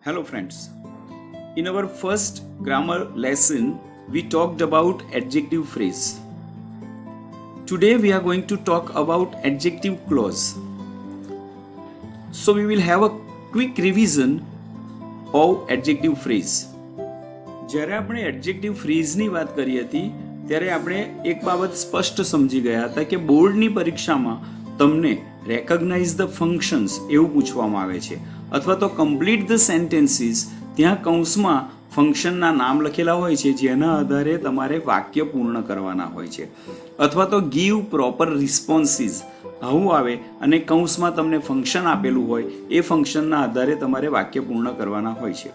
Hello friends. In our first grammar lesson, we talked about adjective phrase. Today we are going to talk about adjective clause. So we will have a quick revision of adjective phrase. જ્યારે આપણે adjective ફ્રેઝની વાત કરી હતી ત્યારે આપણે એક બાબત સ્પષ્ટ સમજી ગયા હતા કે બોર્ડની પરીક્ષામાં તમને રેકગ્નાઇઝ ધ ફંક્શન્સ એવું પૂછવામાં આવે છે અથવા તો કમ્પ્લીટ ધ સેન્ટેન્સીસ ત્યાં કૌંસમાં ફંક્શનના નામ લખેલા હોય છે જેના આધારે તમારે વાક્ય પૂર્ણ કરવાના હોય છે અથવા તો ગીવ પ્રોપર રિસ્પોન્સીસ આવું આવે અને કૌંસમાં તમને ફંક્શન આપેલું હોય એ ફંક્શનના આધારે તમારે વાક્ય પૂર્ણ કરવાના હોય છે.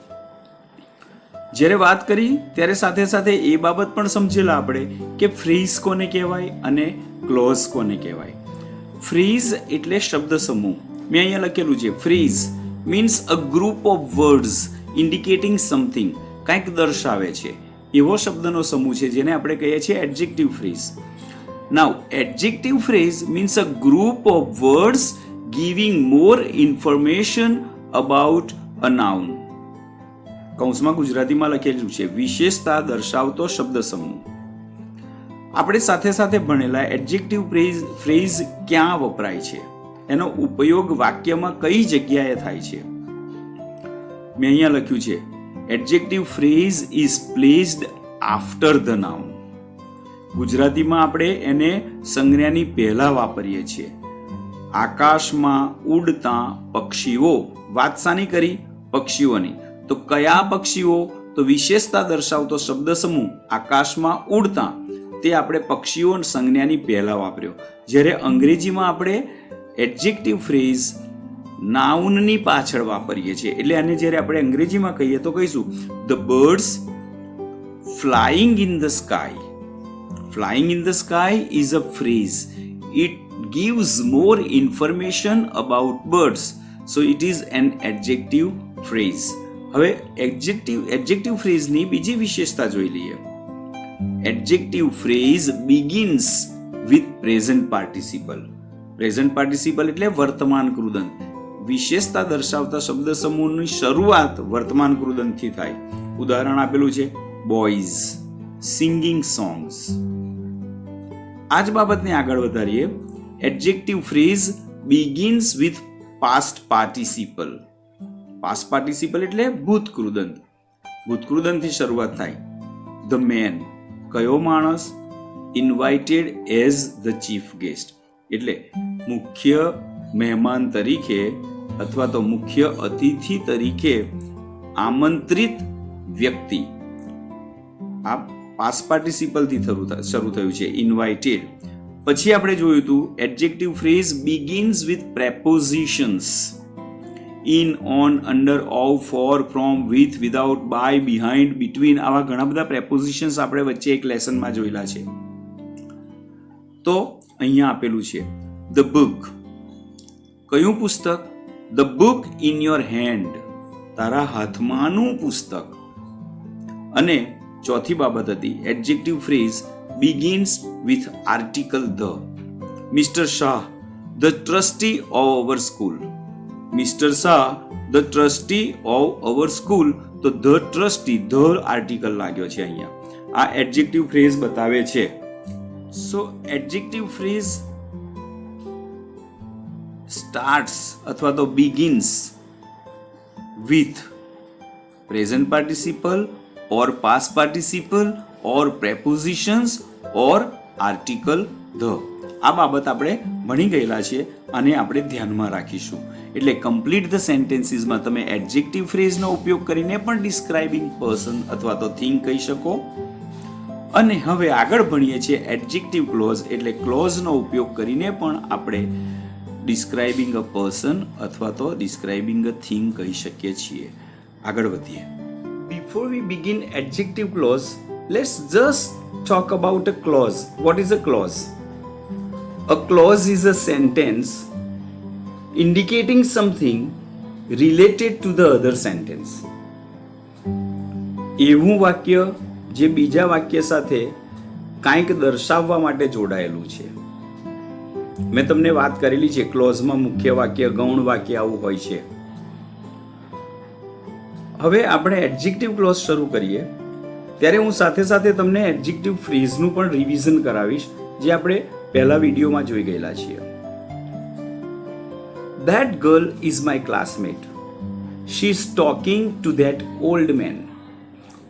જ્યારે વાત કરી ત્યારે સાથે સાથે એ બાબત પણ સમજેલા આપણે કે ફ્રેઝ કોને કહેવાય અને ક્લોઝ કોને કહેવાય. ફ્રેઝ એટલે શબ્દ સમૂહ. મેં અહીંયા લખેલું છે phrase means a group of words indicating something, કંઈક દર્શાવે છે એવો શબ્દનો સમૂહ છે જેને આપણે કહીએ છીએ adjective phrase. Now adjective phrase means a group of words giving more information about a noun. કૌંસમાં ગુજરાતીમાં લખેલું છે વિશેષતા દર્શાવતો શબ્દ સમૂહ. આપણે સાથે સાથે ભણેલા એડજેક્ટિવ ફ્રેઝ ક્યાં વપરાય છે, એનો ઉપયોગ વાક્યમાં કઈ જગ્યાએ થાય છે. મેં અહીંયા લખ્યું છે adjective phrase is placed after the noun. ગુજરાતીમાં આપણે એને સંજ્ઞાની પહેલા વાપરીએ છીએ. આકાશમાં ઉડતા પક્ષીઓ, વાત શાની કરી? પક્ષીઓની. તો કયા પક્ષીઓ? તો વિશેષતા દર્શાવતો શબ્દ સમૂહ આકાશમાં ઉડતા તે આપણે પક્ષીઓ સંજ્ઞાની પહેલા વાપર્યો. જ્યારે અંગ્રેજીમાં આપણે એડજેક્ટિવ ફ્રેઝ નાઉનની પાછળ વાપરીએ છીએ. એટલે આને જ્યારે આપણે અંગ્રેજીમાં કહીએ તો કહીશું the birds flying in the sky. Flying in the sky is a phrase. It gives more information about birds, so it is an adjective phrase. હવે એડજેક્ટિવ ફ્રેઝની બીજી વિશેષતા જોઈ લઈએ. Adjective phrase begins with present participle. Present participle એટલે વર્તમાન કૃદંત. વિશેષતા દર્શાવતા શબ્દ સમૂહની શરૂઆત વર્તમાન કૃદંતથી થાય. ઉદાહરણ આપેલું છે બોયઝ સિંગિંગ સોંગ્સ. આ જ બાબતને આગળ વધારીએ. Adjective phrase begins with past participle. Past participle એટલે ભૂતકૃદંત. ભૂતકૃદંતથી શરૂઆત થાય. ધ મેન, કયો માણસ? Invited as the chief guest, એટલે મુખ્ય મહેમાન તરીકે અથવા તો મુખ્ય અતિથિ તરીકે આમંત્રિત વ્યક્તિ. આ પાસ્ટ પાર્ટિસિપલથી શરૂ થયું છે, ઇન્વાઇટેડ. પછી આપણે જોયું હતું adjective phrase begins with prepositions. In, on, under, of, for, from, with, without, by, behind, between, આવા ઘણા બધા પ્રેપોઝિશન્સ આપણે વચ્ચે એક લેસનમાં જોયેલા છે. તો અહીંયા આપેલું છે ધ બુક. કયું પુસ્તક? The book in your hand, તારા હાથમાંનું પુસ્તક. અને ચોથી બાબત હતી adjective phrase begins with article the. Mr. Shah, the trustee of our school. Mr. Shah, the trustee of our school. તો the trustee, the article લાગ્યો છે અહીંયા. આ એડજેક્ટિવ ફ્રેઝ બતાવે છે. સો એડજેક્ટિવ ફ્રેઝ સ્ટાર્ટ્સ અથવા તો begins with present participle or past participle or prepositions or article the. આ બાબત આપણે ભણી ગયેલા છે અને આપણે ધ્યાનમાં રાખીશું. એટલે કમ્પ્લીટ ધ સેન્ટેન્સીસમાં તમે એડજેક્ટિવ ફ્રેઝનો ઉપયોગ કરીને પણ ડિસ્ક્રાઇબિંગ પર્સન અથવા તો થિંગ કહી શકો. અને હવે આગળ ભણીએ છીએ એડજેક્ટિવ ક્લોઝ, એટલે ક્લોઝનો ઉપયોગ કરીને પણ આપણે ડિસ્ક્રાઇબિંગ અ પર્સન અથવા તો ડિસ્ક્રાઇબિંગ અ થિંગ કહી શકીએ છીએ. આગળ વધીએ. Before we begin adjective clause, let's just talk about a clause. What is a clause? A clause is a sentence indicating something related to the other sentence. એવું વાક્ય જે બીજા વાક્ય સાથે કાંઈક દર્શાવવા માટે જોડાયેલું છે. મેં તમને વાત કરેલી છે ક્લોઝમાં મુખ્ય વાક્ય, ગૌણ વાક્ય આવું હોય છે. હવે આપણે એડજેક્ટિવ ક્લોઝ શરૂ કરીએ ત્યારે હું સાથે સાથે તમને એડજેક્ટિવ ફ્રેઝનું પણ રિવિઝન કરાવીશ જે આપણે પહેલા વિડીયોમાં જોઈ ગયેલા છીએ. That girl is my classmate. She is talking to that old man.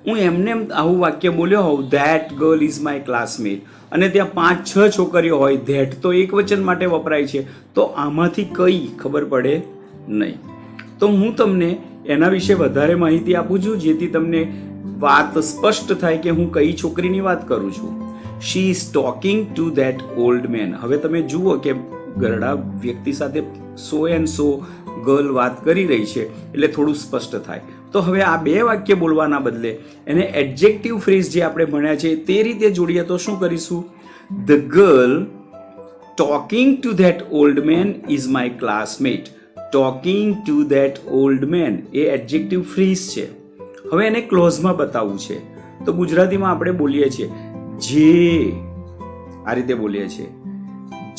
હું એમને આવું વાક્ય બોલ્યો હોઉં, that girl is my classmate, અને ત્યાં 5-6 છોકરીઓ હોય, that તો એક વચન માટે વપરાય છે, તો આમાંથી કઈ ખબર પડે નહીં. તો હું તમને એના વિશે વધારે માહિતી આપું છું જેથી તમને વાત સ્પષ્ટ થાય કે હું કઈ છોકરીની વાત કરું છું. She is talking to that old man. હવે તમે જુઓ કે ગરડા વ્યક્તિ સાથે સો એન્ડ સો ગર્લ વાત કરી રહી છે એટલે થોડું સ્પષ્ટ થાય. તો હવે આ બે વાક્ય બોલવાના બદલે એને એડજેક્ટિવ ફ્રેઝ જે આપણે ભણ્યા છે તે રીતે જોડીએ તો શું કરીશું? The girl talking to that old man is my classmate. Talking to that old man A adjective phrase છે. હવે એને ક્લોઝમાં બતાવવું છે તો ગુજરાતીમાં આપણે બોલીએ છીએ જે, આ રીતે બોલીએ છીએ,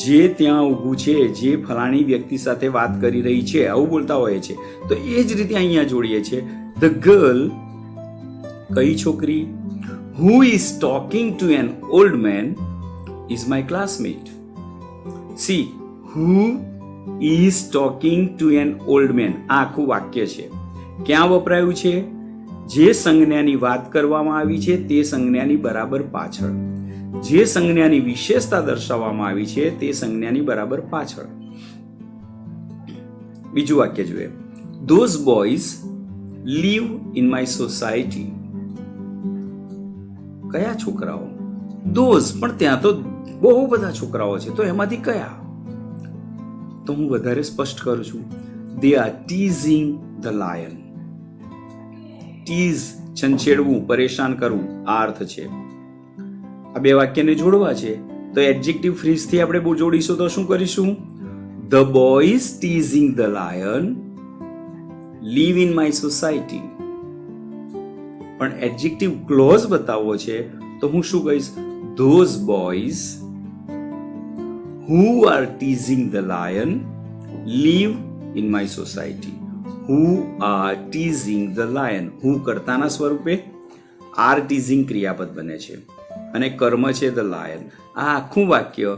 જે ત્યાં ઊભું છે, જે ફલાણી વ્યક્તિ સાથે વાત કરી રહી છે, આવું બોલતા હોઈએ છે. તો એ જ રીતે અહીંયા જોડીએ છીએ ધ ગર્લ, કઈ છોકરી, who is talking to an old man is my classmate. See, who is talking to an old man, આ આખું વાક્ય છે. ક્યાં વપરાયું છે? જે સંજ્ઞાની વાત કરવામાં આવી છે તે સંજ્ઞાની બરાબર પાછળ, જે સંજ્ઞાની વિશેષતા દર્શાવવામાં આવી છે તે સંજ્ઞાની બરાબર પાછળ. બીજું વાક્ય જોઈએ. Those boys live in my society. કયા છોકરાઓ? Those, પણ ત્યાં તો બહુ બધા છોકરાઓ છે, તો એમાંથી કયા? તો હું વધારે સ્પષ્ટ કરું છું. They are teasing the lion. Tease, છંછેડવું, પરેશાન કરવું, આ અર્થ છે. આ બે વાક્યને જોડવા છે તો એડજેક્ટિવ ફ્રેઝથી આપણે જોડીશું તો શું કરીશું? The boys teasing the lion live in my society. પણ એડજેક્ટિવ ક્લોઝ બતાવવો છે તો હું શું કહીશ? Those boys who are teasing the lion live in my society. Who are teasing the lion. Who કર્તાના સ્વરૂપે, are teasing ક્રિયાપદ બને છે અને કર્મ છે the lion. આ આખું વાક્ય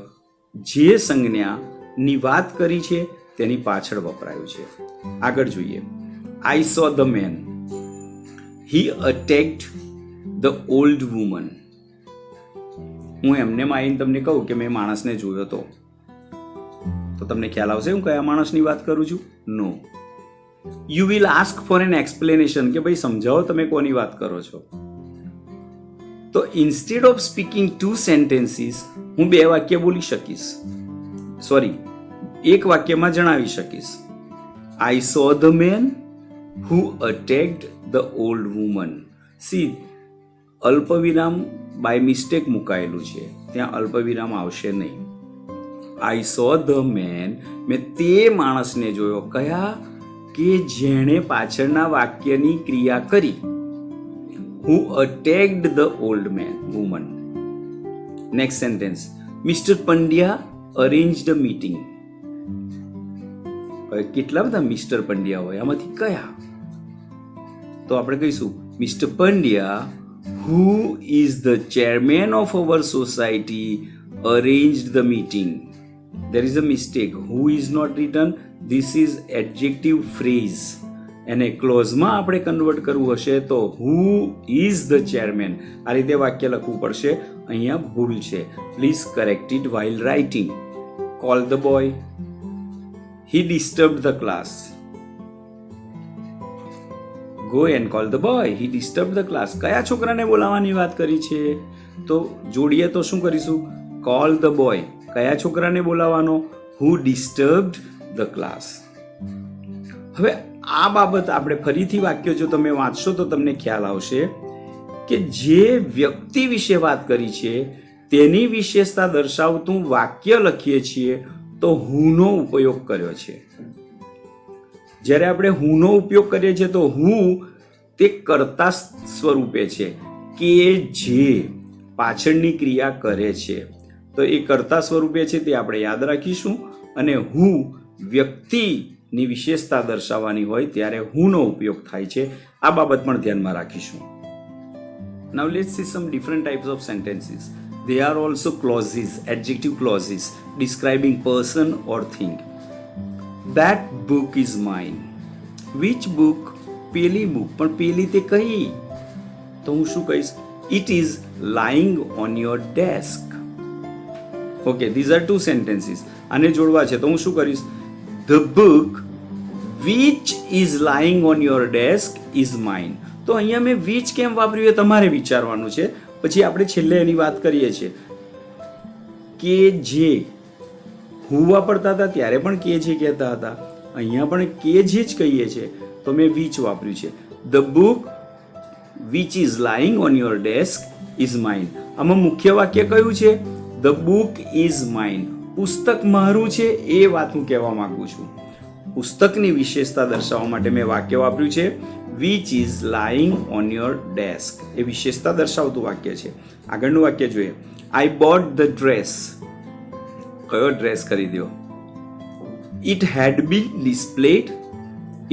જે સંજ્ઞાની વાત કરી છે તેની પાછળ વપરાયું છે. આગળ જોઈએ. I saw the man. He attacked the old woman. હું એમને આવીને તમને કહું કે મેં માણસને જોયો તો તમને ખ્યાલ આવશે હું કયા માણસની વાત કરું છું? નો. You will ask for an explanation કે ભાઈ સમજાવો તમે કોની વાત કરો છો. તો instead of speaking two sentences હું બે વાક્ય બોલી શકીશ, સોરી એક વાક્યમાં જણાવી શકીશ. I saw the man who attacked the old woman. See, અલ્પવિરામ બાય મિસ્ટેક મુકાયેલું છે, ત્યાં અલ્પવિરામ આવશે નહીં. I saw the man, મેં તે માણસને જોયો. કયા? કે જેણે પાછળના વાક્યની ક્રિયા કરી. Who attacked the old woman. Next sentence. Mr. Pandya arranged a meeting. કેટલા બધા મિસ્ટર પંડ્યા હોય, આમાંથી કયા? તો આપણે કહીશું Mr. Pandya, who is the chairman of our society, arranged the meeting. There is a mistake. Who is not written. This is adjective phrase. એને ક્લોઝમાં આપણે કન્વર્ટ કરવું હશે તો who is the chairman આ રીતે વાક્ય લખવું પડશે. અહીંયા ભૂલ છે. Please correct it while writing. Call the boy. He disturbed the class. Go and call the boy. He disturbed the class. કયા છોકરાને બોલાવવાની વાત કરી છે? તો જોડીએ તો શું કરીશું? Call the boy. કયા છોકરાને બોલાવવાનો? Who disturbed the class. હવે આ બાબત આપણે ફરીથી વાક્ય જો તમે વાંચશો તો તમને ખ્યાલ આવશે કે જે વ્યક્તિ વિશે વાત કરી છે તેની વિશેષતા દર્શાવતું વાક્ય લખીએ છીએ તો હુનો ઉપયોગ કર્યો છે. જ્યારે આપણે હુનો ઉપયોગ કરીએ છીએ તો હું તે કર્તા સ્વરૂપે છે કે જે પાછળની ક્રિયા કરે છે. તો એ કર્તા સ્વરૂપે છે તે આપણે યાદ રાખીશું. અને હું વ્યક્તિની વિશેષતા દર્શાવવાની હોય ત્યારે હુનો ઉપયોગ થાય છે. આ બાબત પણ ધ્યાનમાં રાખીશું. Now let's see some different types of sentences. They are also clauses, adjective clauses describing person or thing. That book is mine. Which book? પેલી book. પણ પેલી તે કઈ? તો હું શું કહીશ? It is lying on your desk. Okay, these are two sentences. આને જોડવા છે તો હું શું કરીશ? The book which is lying on your desk is mine. તો અહીંયા મેં which કેમ વાપર્યું એ તમારે વિચારવાનું છે. પછી આપણે છેલ્લે એની વાત કરીએ છીએ કે જે હું વાપરતા હતા ત્યારે પણ કે જે કહેતા હતા, અહીંયા પણ કે જે જ કહીએ છીએ તો મેં which વાપર્યું છે. The book which is lying on your desk is mine. આમાં મુખ્ય વાક્ય કયું છે? The book is mine. પુસ્તક મારું છે એ વાત હું કહેવા માંગુ છું. પુસ્તકની વિશેષતા દર્શાવવા માટે મેં વાક્ય વાપર્યું છે which is lying on your desk. એ વિશેષતા દર્શાવતું વાક્ય છે. આગળનું વાક્ય જોઈએ. I bought the dress. કયો ડ્રેસ ખરીદ્યો? It had been displayed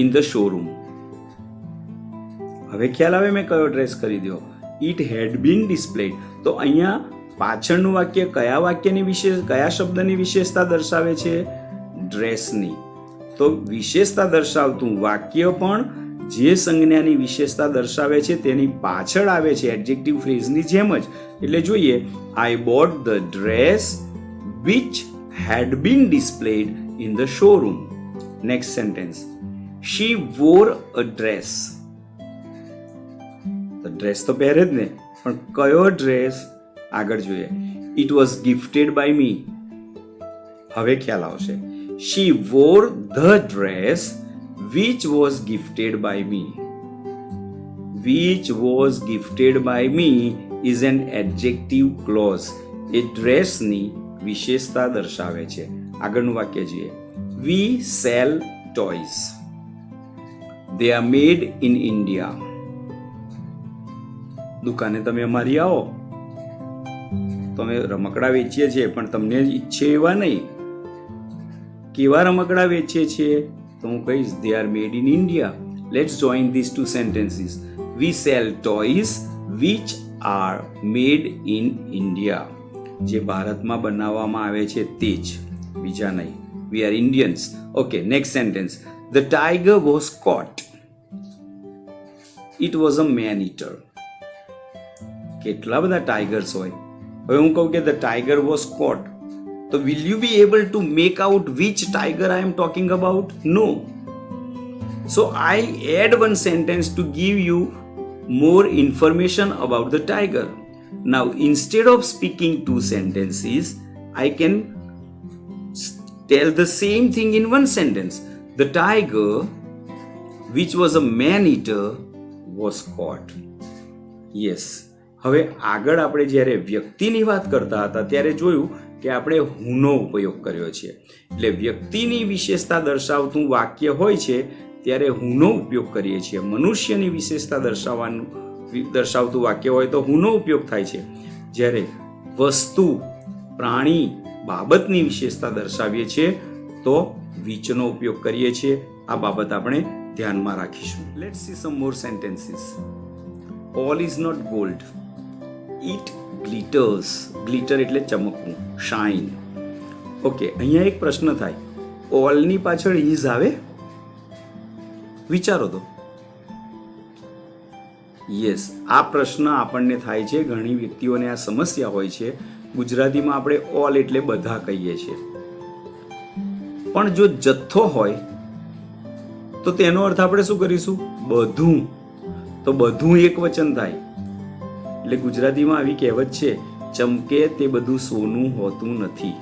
in the showroom. હવે ખ્યાલ આવે મેં કયો ડ્રેસ ખરીદ્યો? It had been displayed. તો અહીંયા પાછળનું વાક્ય કયા શબ્દની વિશેષતા દર્શાવે છે? ડ્રેસની. તો વિશેષતા દર્શાવતું વાક્ય પણ જે સંજ્ઞાની વિશેષતા દર્શાવે છે તેની પાછળ આવે છે એડજેક્ટિવ ફ્રેઝની જેમ જ. એટલે જોઈએ, I bought the dress which had been displayed in the showroom. Next sentence. She wore a dress. તો ડ્રેસ તો પહેરે જ ને, પણ કયો ડ્રેસ? આગળ જોઈએ. It was gifted by me. હવે ખ્યાલ આવશે. She wore the dress which was gifted by me. Which was gifted by me is an adjective clause. એ ડ્રેસની વિશેષતા દર્શાવે છે. આગળનું વાક્ય જોઈએ. We sell toys. They are made in India. દુકાને તમે અમારી આવો તો અમે રમકડા વેચીએ છીએ, પણ તમને ઈચ્છે એવા નહીં. કેવા રમકડા વેચીએ છીએ? તો હું કહીશ they are made in India. Let's join these two sentences. We sell toys which are made in India. જે ભારતમાં બનાવવામાં આવે છે તે જ, બીજા નહીં. We are Indians. Okay, next sentence. The tiger was caught. It was a man-eater. કેટલા બધા ટાઈગર્સ હોય? હવે હું કહું કે the tiger was caught. So will you be able to make out which tiger I am talking about? No. So I add one sentence to give you more information about the tiger. Now instead of speaking two sentences, I can tell the same thing in one sentence. The tiger, which was a man-eater, was caught. Yes. હવે આગળ આપણે જ્યારે વ્યક્તિની વાત કરતા હતા ત્યારે જોયું કે આપણે હુંનો ઉપયોગ કર્યો છે. એટલે વ્યક્તિની વિશેષતા દર્શાવતું વાક્ય હોય છે ત્યારે હુંનો ઉપયોગ કરીએ છીએ. મનુષ્યની વિશેષતા દર્શાવતું વાક્ય હોય તો હુંનો ઉપયોગ થાય છે. જ્યારે વસ્તુ, પ્રાણી, બાબતની વિશેષતા દર્શાવીએ છીએ તો વીચનો ઉપયોગ કરીએ છીએ. આ બાબત આપણે ધ્યાનમાં રાખીશું. Let's see sum more sentences. All is not gold. It glitters. Glitter એટલે ચમકવું, શાઇન. ઓકે, અહીંયા એક પ્રશ્ન થાય. ઓલની પાછળ ઇઝ આવે? વિચારો તો. યસ, આ પ્રશ્ન આપણને થાય છે. ઘણી વ્યક્તિઓને આ સમસ્યા હોય છે. ગુજરાતીમાં આપણે ઓલ એટલે બધા કહીએ છીએ, પણ જો જથ્થો હોય તો તેનો અર્થ આપણે શું કરીશું? બધું. તો બધું એક વચન થાય. એટલે ગુજરાતીમાં આવી કહેવત છે, ચમકે તે બધું સોનું હોતું નથી.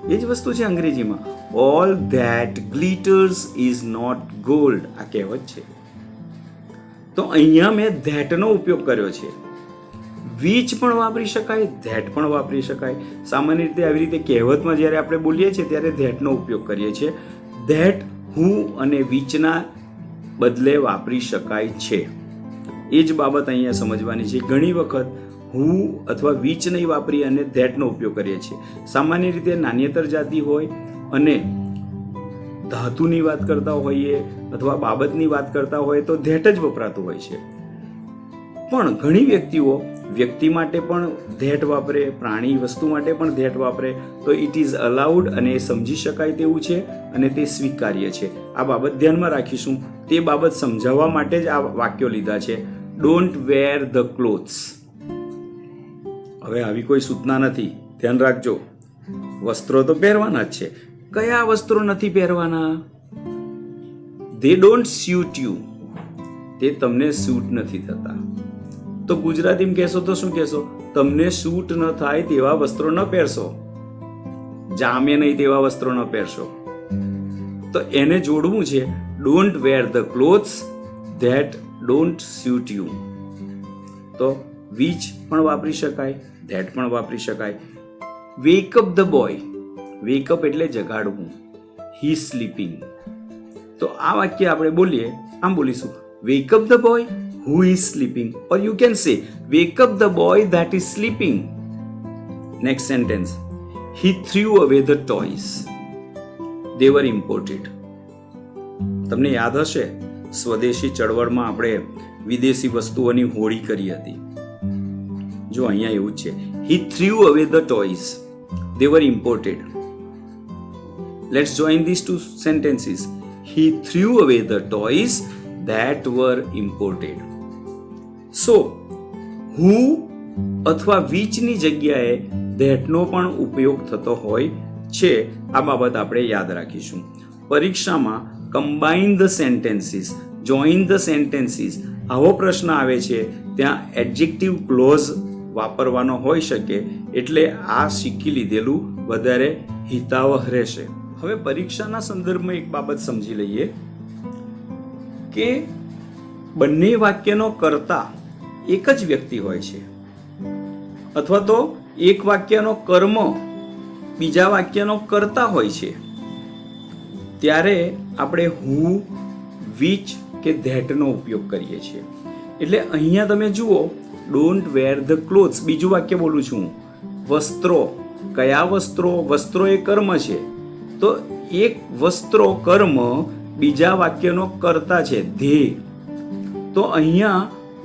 એ જ વસ્તુ છે અંગ્રેજીમાં. All that glitters is not gold. આ કહેવત છે. તો અહીંયા મેં ધેટનો ઉપયોગ કર્યો છે. વિચ પણ વાપરી શકાય, ધેટ પણ વાપરી શકાય. સામાન્ય રીતે આવી રીતે કહેવતમાં જ્યારે આપણે બોલીએ છીએ ત્યારે ધેટનો ઉપયોગ કરીએ છીએ. ધેટ હું અને વિચના બદલે વાપરી શકાય છે. એ જ બાબત અહીંયા સમજવાની છે. ઘણી વખત હું અથવા વિચ નહીં વાપરી અને ધેટનો ઉપયોગ કરીએ છીએ. સામાન્ય રીતે નાન્યતર જાતિ હોય અને ધાતુની વાત કરતા હોઈએ અથવા બાબતની વાત કરતા હોઈએ તો ધેટ જ વપરાતું હોય છે. પણ ઘણી વ્યક્તિઓ વ્યક્તિ માટે પણ ધેટ વાપરે, પ્રાણી વસ્તુ માટે પણ ધેટ વાપરે, તો ઇટ ઇઝ અલાઉડ અને એ સમજી શકાય તેવું છે અને તે સ્વીકાર્ય છે. આ બાબત ધ્યાનમાં રાખીશું. તે બાબત સમજાવવા માટે જ આ વાક્યો લીધા છે. Don't wear the clothes. હવે આવી કોઈ સૂચના નથી, ધ્યાન રાખજો. વસ્ત્રો તો પહેરવાના જ છે. કયા વસ્ત્રો નથી પહેરવાના? They don't suit you. તે તમને સૂટ નથી થતા. તો ગુજરાતીમાં કહેશો તો શું કહેશો? તમને સૂટ ન થાય તેવા વસ્ત્રો ન પહેરશો, જામે નહીં તેવા વસ્ત્રો ન પહેરશો. તો એને જોડવું છે don't wear the clothes that don't suit you. તો વિચ પણ વાપરી શકાય, ધેટ પણ વાપરી શકાય. Wake up the boy. વેકઅપ એટલે જગાડવું. હી સ્લીપિંગ. તો આ વાક્ય આપણે બોલીએ, આમ બોલીશું, wake up the boy who is sleeping, or you can say wake up the boy that is sleeping. Next sentence, he threw away the toys, they were imported. તમને યાદ હશે સ્વદેશી ચળવળમાં આપણે વિદેશી વસ્તુઓની હોળી કરી હતી. જો અહીંયા એવું છે, he threw away the toys, they were imported. Let's join these two sentences. He threw away the toys that were imported. So, who અથવા which ની જગ્યાએ that નો પણ ઉપયોગ થતો હોય છે. આ બાબત આપણે યાદ રાખીશું. પરીક્ષામાં combine the sentences, join the sentences આવો પ્રશ્ન આવે છે ત્યાં adjective clause વાપરવાનો હોઈ શકે, એટલે આ શીખી લીધેલું વધારે હિતાવહ રહેશે. હવે પરીક્ષાના સંદર્ભમાં એક બાબત સમજી લઈએ કે બંને વાક્યનો કર્તા એક જ વ્યક્તિ હોય છે, અથવા તો એક વાક્યનો કર્મ બીજા વાક્યનો કર્તા હોય છે. ત્યારે આપણે who, which કે that નો ઉપયોગ કરીએ છીએ. એટલે અહીંયા તમે જુઓ, ડોન્ટ વેર ધ ક્લોથ્સ, બીજું વાક્ય બોલું છું. વસ્ત્રો, કયા વસ્ત્રો? વસ્ત્રો એ કર્મ છે, તો એક વસ્ત્રો કર્મ બીજા વાક્યનો કર્તા છે ધે. તો અહીંયા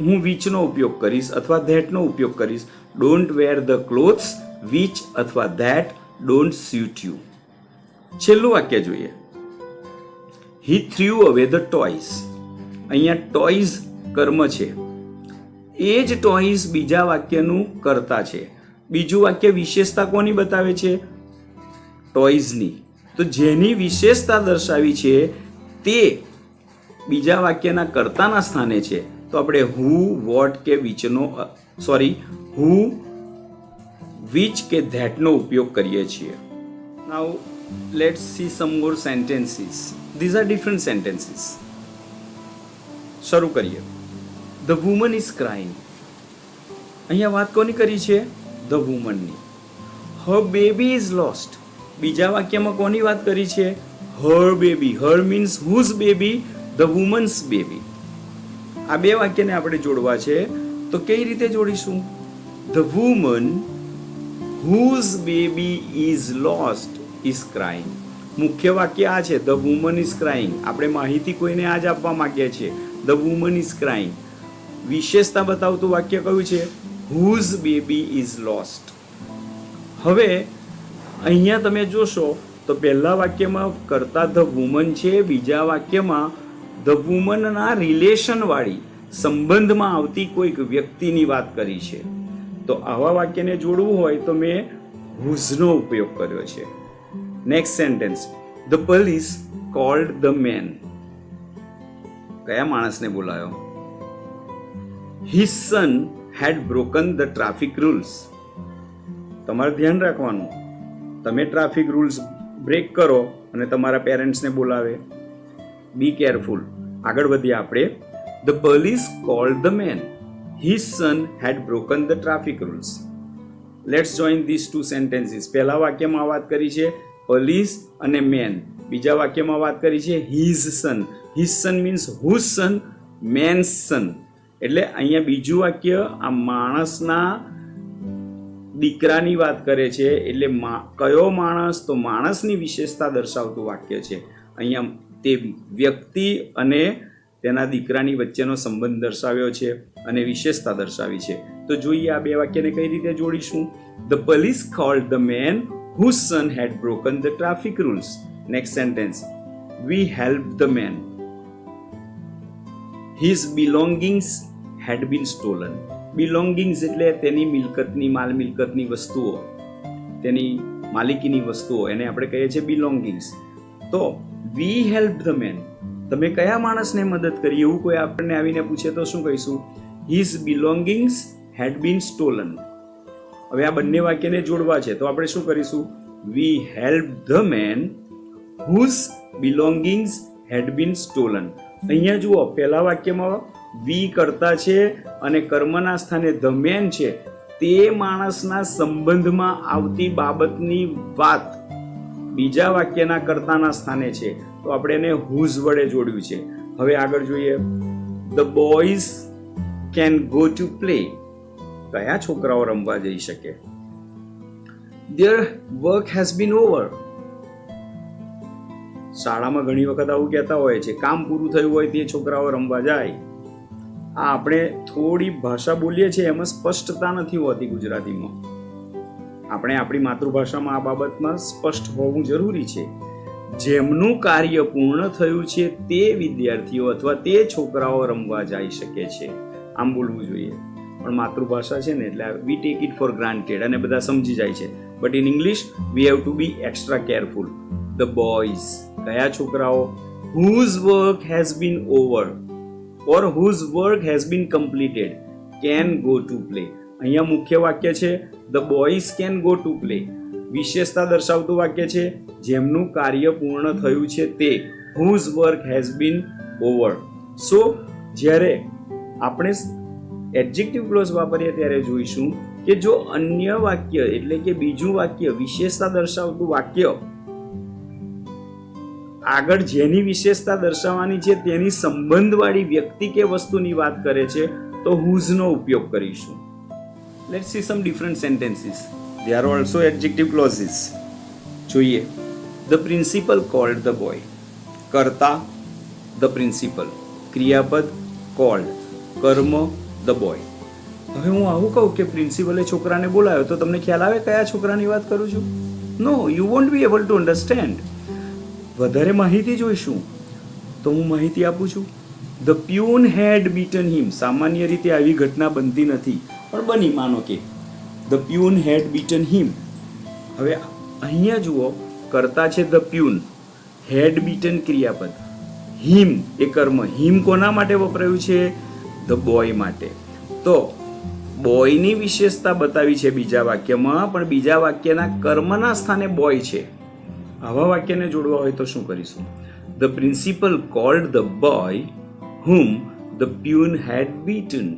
હું which નો ઉપયોગ કરીશ અથવા that નો ઉપયોગ કરીશ. Don't wear the clothes which અથવા that ડોન્ટ suit you. છેલ્લું વાક્ય જોઈએ. he threw away the toys. અહીંયા toys કર્મ છે, એ જ toys બીજા વાક્યનું કર્તા છે. બીજું વાક્ય વિશેષતા કોની બતાવે છે? ટોયઝની. તો જેની વિશેષતા દર્શાવી છે તે બીજા વાક્યના કર્તાના સ્થાને છે, તો આપણે who, what કે which નો who, which કે that નો ઉપયોગ કરીએ છીએ. Now let's see some more sentences. These are different sentences. શરૂ કરીએ. The woman is crying. અહીંયા વાત કોની કરી છે? The womanની. Her baby is lost. બીજા વાક્યમાં કોની વાત કરી છે? Her baby. Her means whose baby? The woman's baby. આ બે વાક્યને આપણે જોડવા છે, તો કઈ રીતે જોડીશું? The woman whose baby is lost is crying. મુખ્ય વાક્ય આ છે, the woman is crying. આપણે માહિતી કોઈને આ જ આપવા માંગીએ છીએ, the woman is crying. વિશેષતા બતાવતું વાક્ય કયું છે? whose baby is lost. હવે અહીંયા તમે જોશો તો પહેલા વાક્યમાં કરતા ધ વુમન છે, બીજા વાક્યમાં ધ વુમનના રિલેશન વાળી સંબંધમાં આવતી કોઈક વ્યક્તિની વાત કરી છે. તો આવા વાક્યને જોડવું હોય તો મેં whose નો ઉપયોગ કર્યો છે. Next sentence, the police called the man. કયા માણસને બોલાયો? His son had broken the traffic rules. તમારે ધ્યાન રાખવાનું, તમે ટ્રાફિક રૂલ્સ બ્રેક કરો અને તમારા પેરેન્ટ્સને બોલાવે. Be careful. આગળ વધીએ આપણે. The police called the man. His son had broken the traffic rules. Let's join these two sentences. પહેલા વાક્યમાં વાત કરી છે પોલીસ અને મેન. બીજા વાક્યમાં વાત કરી છે his son. His son means whose son? man's son. એટલે અહીંયા બીજું વાક્ય આ માણસના દીકરાની વાત કરે છે, એટલે કયો માણસ? તો માણસની વિશેષતા દર્શાવતું વાક્ય છે. અહીંયા તે વ્યક્તિ અને તેના દીકરાની વચ્ચેનો સંબંધ દર્શાવ્યો છે અને વિશેષતા દર્શાવી છે. તો જોઈએ આ બે વાક્યને કઈ રીતે જોડીશું. The police called the man whose son had broken the traffic rules. Next sentence. We helped the man. His belongings had been stolen. Belongings એટલે તેની મિલકતની માલ મિલકતની વસ્તુઓ, તેની માલિકીની વસ્તુઓ, એને આપણે કહીએ છીએ belongings. તો we helped the man. તમે કયા માણસને મદદ કરી એવું કોઈ આપણને આવીને પૂછે તો શું કહીશું? His belongings had been stolen. હવે આ બંને વાક્યને જોડવા છે તો આપણે શું કરીશું? We helped the man whose belongings had been stolen. અહીંયા જુઓ, પહેલા વાક્યમાં we કર્તા છે અને કર્મના સ્થાને the man છે. તે માણસના સંબંધમાં આવતી બાબતની વાત બીજા વાક્યના કર્તાના સ્થાને છે તો આપણે એને whose વડે જોડ્યું છે. હવે આગળ જોઈએ. The boys can go to play. કયા છોકરાઓ રમવા જઈ શકે? Their work has been over. શાળામાં ઘણી વખત આવું કહેતા હોય છે, કામ પૂરું થયું હોય તે છોકરાઓ રમવા જાય. આ આપણે થોડી ભાષા બોલીએ છીએ એમાં સ્પષ્ટતા નથી હોતી ગુજરાતીમાં. આપણે આપણી માતૃભાષામાં આ બાબતમાં સ્પષ્ટ હોવું જરૂરી છે. જેમનું કાર્ય પૂર્ણ થયું છે તે વિદ્યાર્થીઓ અથવા તે છોકરાઓ રમવા જઈ શકે છે, આમ બોલવું જોઈએ. પણ માતૃભાષા છે ને એટલે we take it for granted અને બધા સમજી જાય છે. But in English we have to be extra careful. The boys, કયા છોકરાઓ? whose work has been over or whose work has been completed can go to play. અહીંયા મુખ્ય વાક્ય છે the boys can go to play. વિશેષતા દર્શાવતું વાક્ય છે જેમનું કાર્ય પૂર્ણ થયું છે તે, whose work has been over. સો જ્યારે આપણે એડજેક્ટિવ ક્લોઝ વાપરીએ ત્યારે જોઈશું કે જો અન્ય વાક્ય એટલે કે બીજું વાક્ય વિશેષતા દર્શાવતું વાક્ય આગળ જેની વિશેષતા દર્શાવવાની છે તેની સંબંધવાળી વ્યક્તિ કે વસ્તુની વાત કરે છે તો whose નો ઉપયોગ કરીશું. Let's see some different sentences. They are also adjective clauses. જોઈએ. The principal called the boy. કર્તા the principal. ક્રિયાપદ called. કર્મ the boy. હવે હું આવું કહું કે પ્રિન્સિપલે છોકરાને બોલાવ્યો તો તમને ખ્યાલ આવે કયા છોકરાની વાત કરું છું? No, you won't be able to understand. વધારે માહિતી જોઈશું તો હું માહિતી આપું છું. The peon had beaten him. સામાન્ય રીતે આવી ઘટના બનતી નથી પણ બની, માનો કે ધ પ્યુન હેડ બીટન હિમ. હવે અહીંયા જુઓ, કરતા છે ધ પ્યુન, હેડ બીટન ક્રિયાપદ, હિમ એ કર્મ. હિમ કોના માટે વપરાયું છે? ધ બોય માટે. તો બોયની વિશેષતા બતાવી છે બીજા વાક્યમાં, પણ બીજા વાક્યના કર્મના સ્થાને બોય છે. આવા વાક્યને જોડવા હોય તો શું કરીશું? The principal cold the boy whom the pune had beaten.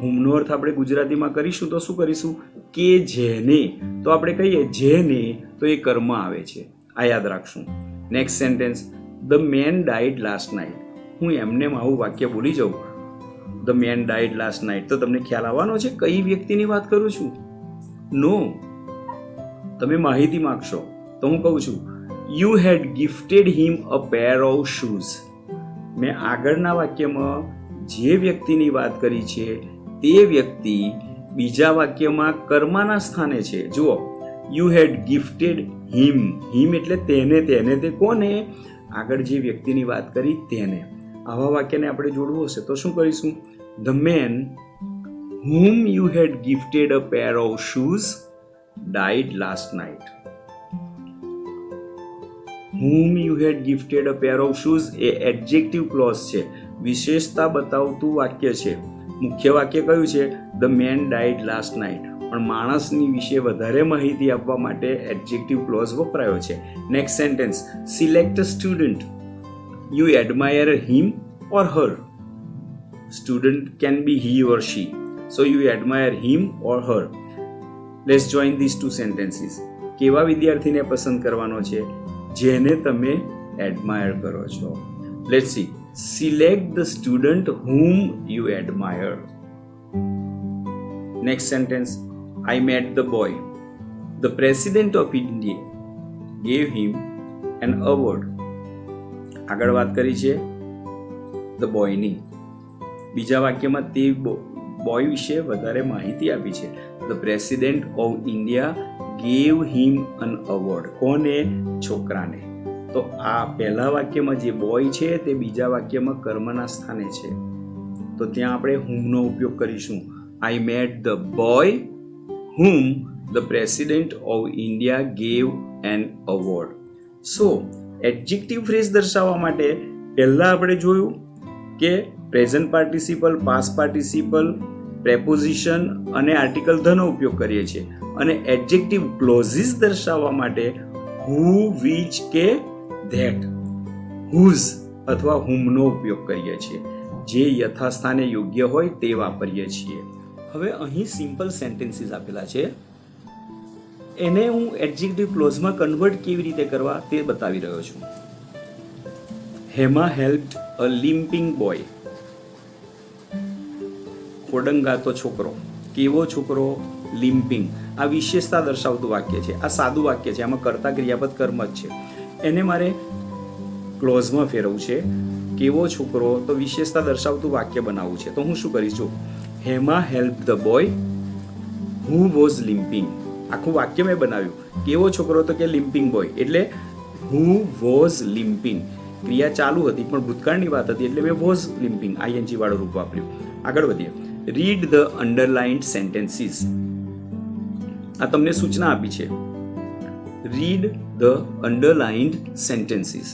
whomનો અર્થ આપણે ગુજરાતીમાં કરીશું તો શું કરીશું? કે જેને. તો આપણે કહીએ જેને તો એ કર્મ આવે છે, આ યાદ રાખશું. Next sentence. The man died last night. હું એમને આવું વાક્ય બોલી જાઉં, the man died last night, તો તમને ખ્યાલ આવવાનો છે કઈ વ્યક્તિની વાત કરું છું? નો, તમે માહિતી માંગશો તો હું કહું છું you had gifted him a pair of shoes. મેં આગળના વાક્યમાં જે વ્યક્તિની વાત કરી છે તે વ્યક્તિ બીજા વાક્યમાં કર્મના સ્થાને છે. જુઓ, યુ હેડ ગિફ્ટેડ હિમ. હિમ એટલે તેને, તે કોને? આગળ જે વ્યક્તિની વાત કરી તેને. આવા વાક્યને આપણે જોડવું હશે તો શું કરીશું? The man whom you had gifted a pair of shoes died last night. whom you had gifted a pair of shoes એ એડજેક્ટિવ ક્લોઝ છે, વિશેષતા બતાવતું વાક્ય છે. મુખ્ય વાક્ય કયું છે? The man died last night. પણ માણસની વિશે વધારે માહિતી આપવા માટે એડજેક્ટિવ ક્લોઝ વપરાયો છે. Next sentence. Select a student. You admire him or Har. Student can be he or she. So you admire him or her. Let's join these two sentences. કેવા વિદ્યાર્થીને પસંદ કરવાનો છે? જેને તમે એડમાયર કરો છો. Let's see. Select the student whom you admire. Next sentence. I met the boy. The President of India gave him an award. આગળ વાત કરી છે ધ બોયની. બીજા વાક્યમાં તે બોય વિશે વધારે માહિતી આપી છે. The president of India gave him an award. કોને? છોકરાને. તો આ પહેલા વાક્યમાં જે બોય છે તે બીજા વાક્યમાં કર્મના સ્થાને છે, તો ત્યાં આપણે whom નો ઉપયોગ કરીશું. I met the boy whom the president of India gave an award. So adjective phrase દર્શાવવા માટે પહેલા આપણે જોયું કે present participle, past participle, preposition અને આર્ટિકલ ધ નો ઉપયોગ કરીએ છીએ. અને એડજેક્ટિવ ક્લોઝિસ દર્શાવવા માટે who, which કે that, whose અથવા whom નો ઉપયોગ કરીએ છીએ. જે યથાસ્થાને યોગ્ય હોય તે વાપરીએ છીએ. હવે અહીં સિમ્પલ સેન્ટેન્સીસ આપેલા છે, એને હું એડજેક્ટિવ ક્લોઝમાં કન્વર્ટ કેવી રીતે કરવા તે બતાવી રહ્યો છું. હેમા હેલ્પ્ડ અ લિમ્પિંગ બોય. ખોડંગાતો છોકરો. કેવો છોકરો? લિમ્પિંગ. આ વિશેષતા દર્શાવતું વાક્ય છે. આ સાદું વાક્ય છે, આમાં કર્તા ક્રિયાપદ કર્મ જ છે. એને મારે ક્લોઝમાં ફેરવવું છે. કેવો છોકરો તો વિશેષતા દર્શાવતું વાક્ય બનાવવું છે. તો હું શું કરીશું? Hema help the boy who was limping. આખું વાક્ય મેં બનાવ્યું. કેવો છોકરો તો કે લિમ્પિંગ બોય, એટલે હુ વોઝ લિમ્પિંગ. ક્રિયા ચાલુ હતી પણ ભૂતકાળની વાત હતી એટલે મેં વોઝ લિમ્પિંગ આઈએનજી વાળું રૂપ વાપર્યું. આગળ વધીએ. Read the underlined sentences. આ તમને સૂચના આપી છે. રીડ ધ અંડરલાઇન્ડ સેન્ટેન્સીસ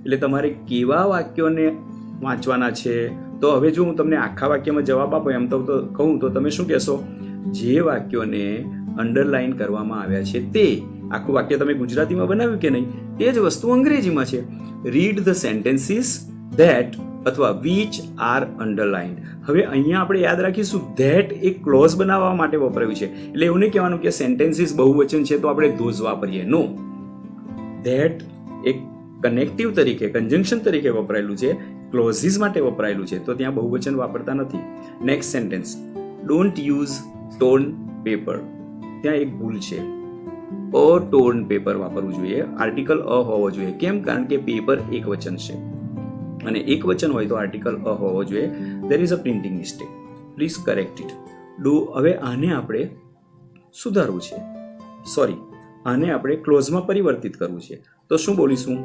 એટલે તમારે કેવા વાક્યોને વાંચવાના છે. તો હવે જો હું તમને આખા વાક્યમાં જવાબ આપો એમ તો કહું તો તમે શું કહેશો? જે વાક્યોને અંડરલાઇન કરવામાં આવ્યા છે તે. આખું વાક્ય તમે ગુજરાતીમાં બનાવ્યું કે નહીં, તે જ વસ્તુ અંગ્રેજીમાં છે. રીડ ધ સેન્ટેન્સીસ ધેટ અથવા વિચ આર અંડરલાઇન્ડ. હવે અહીંયા આપણે યાદ રાખીશું ધેટ એક ક્લોઝ બનાવવા માટે વપરાયું છે. એટલે એવું નહીં કહેવાનું કે સેન્ટેન્સીસ બહુવચન છે તો આપણે ધોઝ વાપરીએ. નો, ધેટ એક કનેક્ટિવ તરીકે, કન્જંક્શન તરીકે વપરાયેલું છે, ક્લોઝિસ માટે વપરાયેલું છે, તો ત્યાં બહુવચન વાપરતા નથી. Next sentence, don't use torn paper. ત્યાં એક ભૂલ છે. અ ટોર્ન પેપર વાપરવું જોઈએ, આર્ટિકલ અ હોવો જોઈએ. કેમ? કારણ કે પેપર એક વચન છે અને એક વચન હોય તો આર્ટિકલ અ હોવો જોઈએ. There is a printing mistake, please correct it. હવે આને આપણે સુધારવું છે. આને આપણે ક્લોઝમાં પરિવર્તિત કરવું છે. તો શું બોલીશું?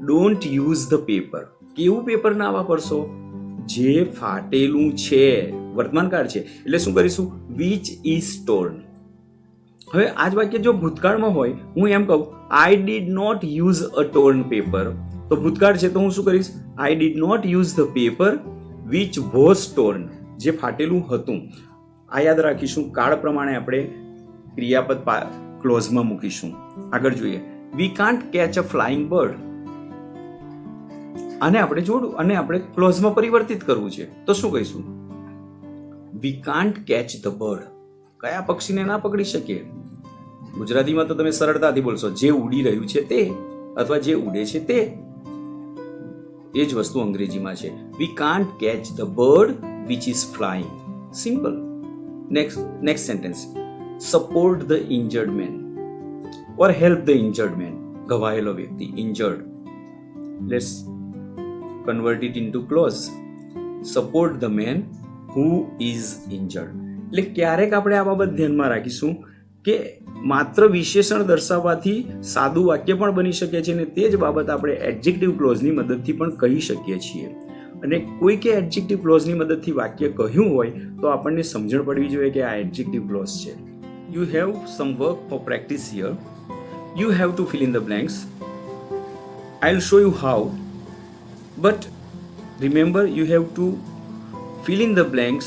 Don't use the paper. કેવું પેપર ના વાપરશો? જે ફાટેલું છે, વર્તમાનકાળ છે એટલે શું કરીશું? Which is torn. હવે આ જ વાક્ય જો ભૂતકાળમાં હોય, હું એમ કહું I did not use a torn paper, તો ભૂતકાળ છે તો હું શું કરીશ? I did not use the paper which was torn. જે ફાટેલું હતું. આ યાદ રાખીશું. કાળ પ્રમાણે આપણે ક્રિયાપદ ક્લોઝમાં મૂકીશું. આગળ જોઈએ. વી can't catch a flying bird. આને આપણે જોડું અને આપણે ક્લોઝમાં પરિવર્તિત કરવું છે. તો શું કહીશું? વી કાન્ટ કેચ ધ બર્ડ. કયા પક્ષીને ના પકડી શકીએ? ગુજરાતીમાં તો તમે સરળતાથી બોલશો જે ઉડી રહ્યું છે તે અથવા જે ઉડે છે તે. એ જ વસ્તુ અંગ્રેજીમાં છે. We can't catch the bird which is flying. Simple. Next sentence, support the injured man or help the injured man. ઘવાયેલો વ્યક્તિ, injured. Let's convert it into clause. Support the man who is injured. એટલે ક્યારેક આપણે આ બાબત ધ્યાનમાં રાખીશું કે માત્ર વિશેષણ દર્શાવવાથી સાદું વાક્ય પણ બની શકે છે અને તે જ બાબત આપણે એડજેક્ટિવ ક્લોઝની મદદથી પણ કહી શકીએ છીએ. અને કોઈકે એડજેક્ટિવ ક્લોઝની મદદથી વાક્ય કહ્યું હોય તો આપણને સમજણ પડવી જોઈએ કે આ એડજેક્ટિવ ક્લોઝ છે. You have some work for practice here. You have to fill in the blanks. I will show you how, but remember you have to fill in the blanks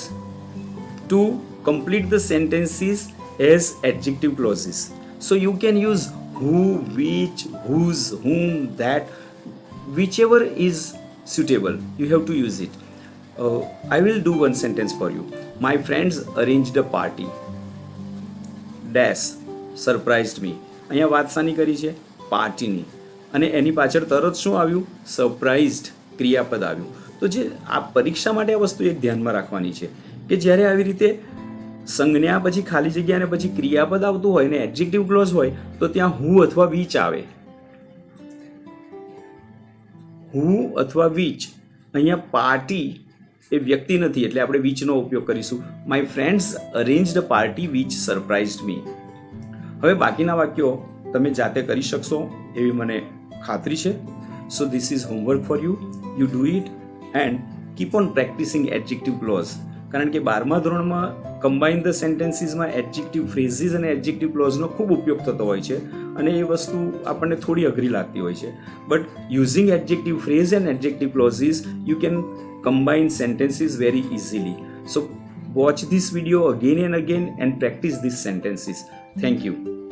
to complete the sentences as adjective clauses. So you can use who, which, whose, whom, that, whichever is suitable. You have to use it. I will do one sentence for you. My friends arranged a party. Dash surprised me. અહીંયા વાત શાની કરી છે? પાર્ટીની. અને એની પાછળ તરત શું આવ્યું? સરપ્રાઇઝડ ક્રિયાપદ આવ્યું. તો જે આ પરીક્ષા માટે આ વસ્તુ એક ધ્યાનમાં રાખવાની છે કે જ્યારે આવી રીતે સંજ્ઞા પછી ખાલી જગ્યા અને પછી ક્રિયાપદ આવતું હોય ને એડજેક્ટિવ ક્લોઝ હોય તો ત્યાં હું અથવા વિચ આવે. હું અથવા વિચ, અહીંયા પાર્ટી એ વ્યક્તિ નથી એટલે આપણે વિચનો ઉપયોગ કરીશું. My friends arranged a party which surprised me. હવે બાકીના વાક્યો તમે જાતે કરી શકશો એવી મને ખાતરી છે. So this is homework for you. You do it and keep on practising adjective clause. કારણ કે 12મા ધોરણમાં કમ્બાઇન ધ સેન્ટેન્સીસમાં એડજેક્ટિવ ફ્રેઝીસ અને એડજેક્ટિવ ક્લોઝનો ખૂબ ઉપયોગ થતો હોય છે અને એ વસ્તુ આપણને થોડી અઘરી લાગતી હોય છે. But using adjective phrase and adjective clauses you can combine sentences very easily. So watch this video again and again and practice these sentences. Thank you.